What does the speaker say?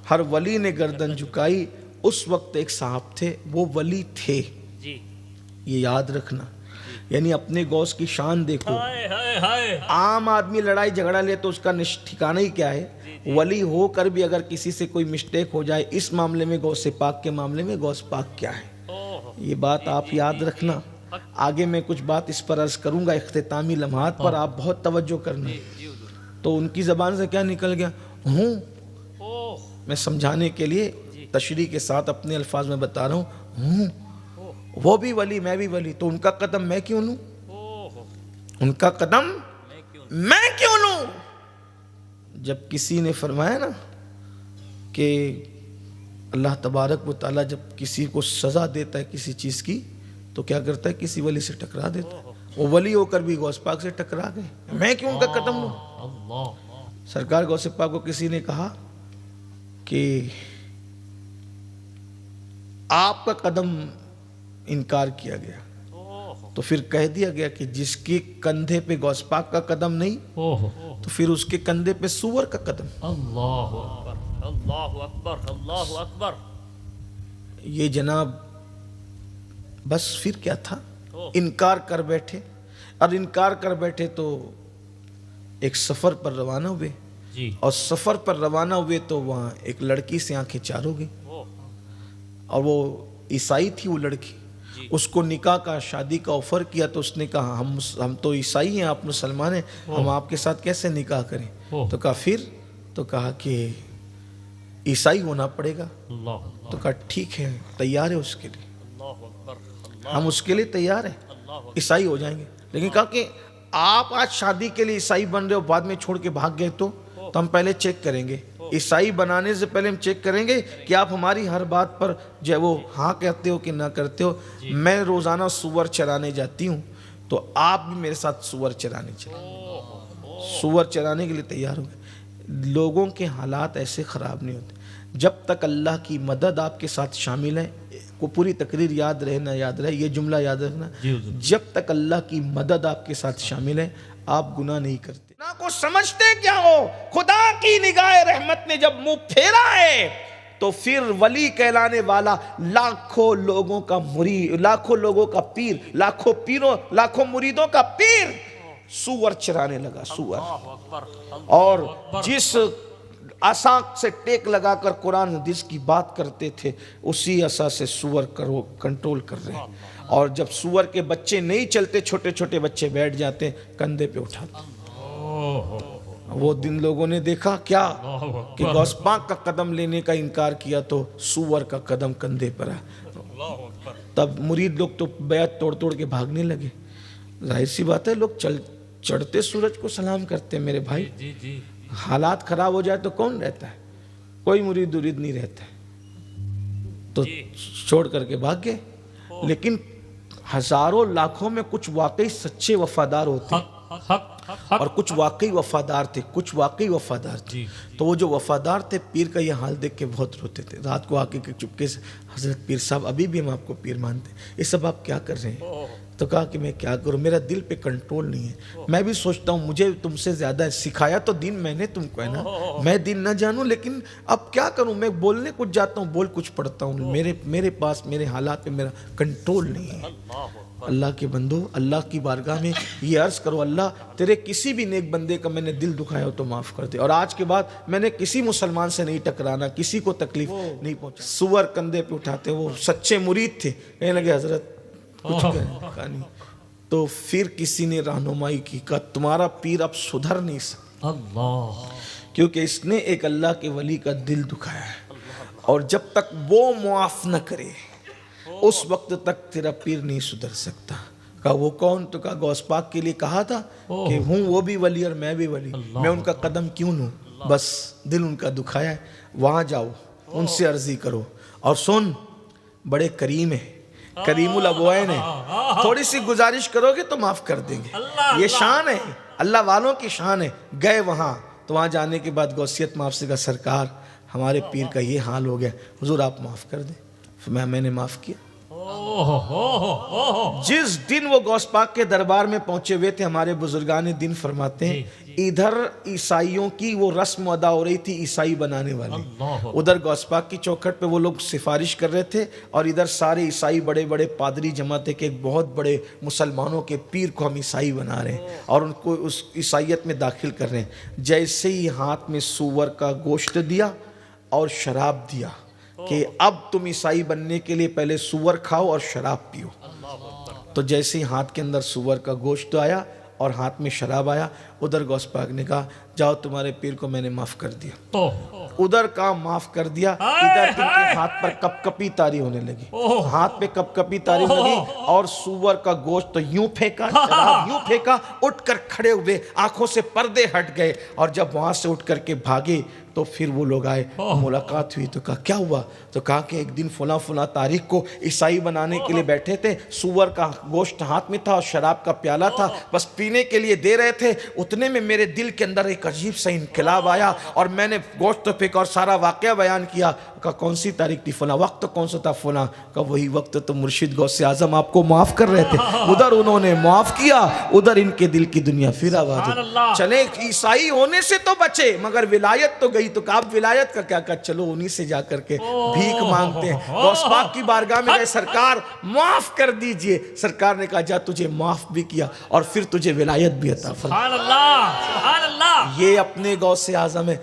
ہر ولی نے گردن جھکائی. اس وقت ایک صاحب تھے, وہ ولی تھے, یہ یاد رکھنا. یعنی اپنے غوث کی شان دیکھو. عام آدمی لڑائی جھگڑا لے تو اس کا ٹھکانہ ہی کیا ہے. ولی ہو کر بھی اگر کسی سے کوئی مسٹیک ہو جائے اس معاملے میں, غوث پاک کے معاملے میں غوث پاک کیا ہے. یہ بات آپ یاد رکھنا. آگے میں کچھ بات اس پر عرض کروں گا اختتامی لمحات پر, آپ بہت توجہ کرنا. تو ان کی زبان سے کیا نکل گیا ہوں, میں سمجھانے کے لیے تشریح کے ساتھ اپنے الفاظ میں بتا رہا ہوں. وہ بھی ولی میں بھی ولی, تو ان کا قدم میں کیوں لوں, ان کا قدم میں کیوں لوں. جب کسی نے فرمایا نا کہ اللہ تبارک و تعالیٰ جب کسی کو سزا دیتا ہے کسی چیز کی تو کیا کرتا ہے, کسی ولی سے ٹکرا دیتا ہے. وہ ولی ہو کر بھی غوث پاک سے ٹکرا گئے, میں کیوں ان کا قدم لوں. سرکار غوث پاک کو کسی نے کہا کہ آپ کا قدم انکار کیا گیا, تو پھر کہہ دیا گیا کہ جس کے کندھے پہ غوث پاک کا قدم نہیں تو پھر اس کے کندھے پہ سور کا قدم. اللہ اکبر, اللہ اکبر, اللہ اکبر. یہ جناب بس پھر کیا تھا, انکار کر بیٹھے. اور انکار کر بیٹھے تو ایک سفر پر روانہ ہوئے, اور سفر پر روانہ ہوئے تو وہاں ایک لڑکی سے آنکھیں چار ہو گئی, اور وہ عیسائی تھی وہ لڑکی. اس کو نکاح کا شادی کا آفر کیا تو اس نے کہا ہم تو عیسائی ہیں, آپ مسلمان ہیں, ہم آپ کے ساتھ کیسے نکاح کریں. تو کہا پھر, تو کہا کہ عیسائی ہونا پڑے گا. تو کہا ٹھیک ہے, تیار ہے اس کے لیے, ہم اس کے لیے تیار ہیں, عیسائی ہو جائیں گے. لیکن کہا کہ آپ آج شادی کے لیے عیسائی بن رہے ہو, بعد میں چھوڑ کے بھاگ گئے تو ہم پہلے چیک کریں گے. عیسائی بنانے سے پہلے ہم چیک کریں گے کہ آپ ہماری ہر بات پر جو ہے وہ ہاں کہتے ہو کہ نہ کرتے ہو. میں روزانہ سور چرانے جاتی ہوں, تو آپ بھی میرے ساتھ سور چرانے چلیں. سور چرانے کے لیے تیار ہو گئے. لوگوں کے حالات ایسے خراب نہیں ہوتے جب تک اللہ کی مدد آپ کے ساتھ شامل ہے. کو پوری تقریر یاد رہے نہ یاد رہے, یہ جملہ یاد رکھنا, جب تک اللہ کی مدد آپ کے ساتھ شامل ہے آپ گناہ نہیں کرتے. گناہ کو سمجھتے کیا ہو, خدا کی نگاہ رحمت نے جب منہ پھیرا ہے تو پھر ولی کہلانے والا لاکھوں لوگوں کا مرید, لاکھوں لوگوں کا پیر, لاکھوں پیروں, لاکھوں مریدوں کا پیر سور چرانے لگا. سور, اور جس عصا سے ٹیک لگا کر قرآن حدیث کی بات کرتے تھے اسی عصا سے سور کنٹرول کر رہے ہیں. اور جب سور کے بچے نہیں چلتے, چھوٹے چھوٹے بچے بیٹھ جاتے, کندھے پہ اٹھاتے. وہ دن لوگوں نے دیکھا کیا کہ غوث پاک کا قدم لینے کا انکار کیا تو سور کا قدم کندھے پر ہے. تب مرید لوگ تو بیعت توڑ توڑ کے بھاگنے لگے. ظاہر سی بات ہے, لوگ چڑھتے سورج کو سلام کرتے. میرے بھائی حالات خراب ہو جائے تو کون رہتا ہے, کوئی مرید نہیں رہتا ہے, تو چھوڑ کر کے بھاگ گئے. لیکن ہزاروں لاکھوں میں کچھ واقعی سچے وفادار ہوتے اور کچھ واقعی وفادار تھے, کچھ واقعی وفادار تھے. تو وہ جو وفادار تھے پیر کا یہ حال دیکھ کے بہت روتے تھے. رات کو آ کے چپکے سے, حضرت پیر صاحب ابھی بھی ہم آپ کو پیر مانتے ہیں, یہ سب آپ کیا کر رہے ہیں. تو کہا کہ میں کیا کروں, میرا دل پہ کنٹرول نہیں ہے. میں بھی سوچتا ہوں مجھے تم سے زیادہ سکھایا تو دین میں نے تم کو ہے نا, میں دین نہ جانوں, لیکن اب کیا کروں, میں بولنے کچھ جاتا ہوں, بول کچھ پڑھتا ہوں, میرے پاس میرے حالات پہ میرا کنٹرول نہیں ہے. اللہ کے بندو, اللہ کی بارگاہ میں یہ عرض کرو, اللہ تیرے کسی بھی نیک بندے کا میں نے دل دکھایا ہو تو معاف کر دے. اور آج کے بعد میں نے کسی مسلمان سے نہیں ٹکرانا, کسی کو تکلیف نہیں پہنچا. سور کندھے پہ اٹھاتے, وہ سچے مرید تھے. کہنے لگے حضرت کچھ کہا نہیں. تو پھر کسی نے رہنمائی کی, کہا تمہارا پیر اب سدھر نہیں سکتا, کیونکہ اس نے ایک اللہ کے ولی کا دل دکھایا ہے, اور جب تک وہ معاف نہ کرے اس وقت تک تیرا پیر نہیں سدھر سکتا. کہا وہ کون, تو کہا غوث پاک کے لیے کہا تھا کہ ہوں وہ بھی ولی اور میں بھی ولی, میں ان کا قدم کیوں لوں, بس دل ان کا دکھایا ہے, وہاں جاؤ ان سے عرضی کرو. اور سن, بڑے کریم ہیں, کریم الابوین ہے, تھوڑی سی گزارش کرو گے تو معاف کر دیں گے. یہ شان ہے, اللہ والوں کی شان ہے. گئے وہاں, تو وہاں جانے کے بعد غوثیت معاف سے کہا سرکار ہمارے پیر کا یہ حال ہو گیا, حضور آپ معاف کر دیں. میں نے معاف کیا. جس دن وہ غوث پاک کے دربار میں پہنچے ہوئے تھے, ہمارے بزرگان دین فرماتے ہیں ادھر عیسائیوں کی وہ رسم ادا ہو رہی تھی عیسائی بنانے والی, اللہ ادھر غوث پاک کی چوکھٹ پہ وہ لوگ سفارش کر رہے تھے, اور ادھر سارے عیسائی بڑے بڑے پادری جمع تھے کہ ایک بہت بڑے مسلمانوں کے پیر کو ہم عیسائی بنا رہے ہیں اور ان کو اس عیسائیت میں داخل کر رہے ہیں. جیسے ہی ہاتھ میں سور کا گوشت دیا اور شراب دیا کہ اب تم عیسائی بننے کے لیے پہلے سور کھاؤ اور شراب پیو, تو جیسے ہی ہاتھ کے اندر سور کا گوشت آیا اور ہاتھ میں شراب آیا, ادھر غوث پاک نے کہا جاؤ تمہارے پیر کو میں نے معاف کر دیا. ادھر کام معاف کر دیا, ادھر ان کے ہاتھ پر کپ کپی تاری ہونے لگی, ہاتھ پہ کپ کپی تاری ہونے لگی, اور سور کا گوشت تو یوں پھینکا, شراب یوں پھینکا, اٹھ کر کھڑے ہوئے, آنکھوں سے پردے ہٹ گئے, اور جب وہاں سے اٹھ کر کے بھاگے تو پھر وہ لوگ آئے, ملاقات ہوئی تو کہا کیا ہوا, تو کہا کہ ایک دن فلاں فلاں تاریخ کو عیسائی بنانے کے لیے بیٹھے تھے, سور کا گوشت ہاتھ میں تھا اور شراب کا پیالہ تھا, بس پینے کے لیے دے رہے تھے, اتنے میں میرے دل کے اندر ایک عجیب سا انقلاب آیا اور میں نے گوشت تو پھینکا اور سارا واقعہ بیان کیا. کہا کون سی تاریخ تھی, فلاں وقت تو کون سا تھا, فلاں. کہا وہی وقت تو مرشد غوث اعظم آپ کو معاف کر رہے تھے, ادھر انہوں نے معاف کیا, ادھر ان کے دل کی دنیا پھر آباد ہوئی. چلے عیسائی ہونے سے تو بچے مگر ولایت تو گئی, تو کہا اب ولایت کا کیا, کہا چلو انہی سے جا کر کے بھیک مانگتے ہیں. غوث پاک کی بارگاہ میں گئے, سرکار معاف کر دیجئے. سرکار نے کہا جا تجھے معاف بھی کیا اور پھر تجھے ولایت بھی عطا فرمایا. سبحان اللہ, سبحان اللہ. یہ اپنے غوث اعظم ہے.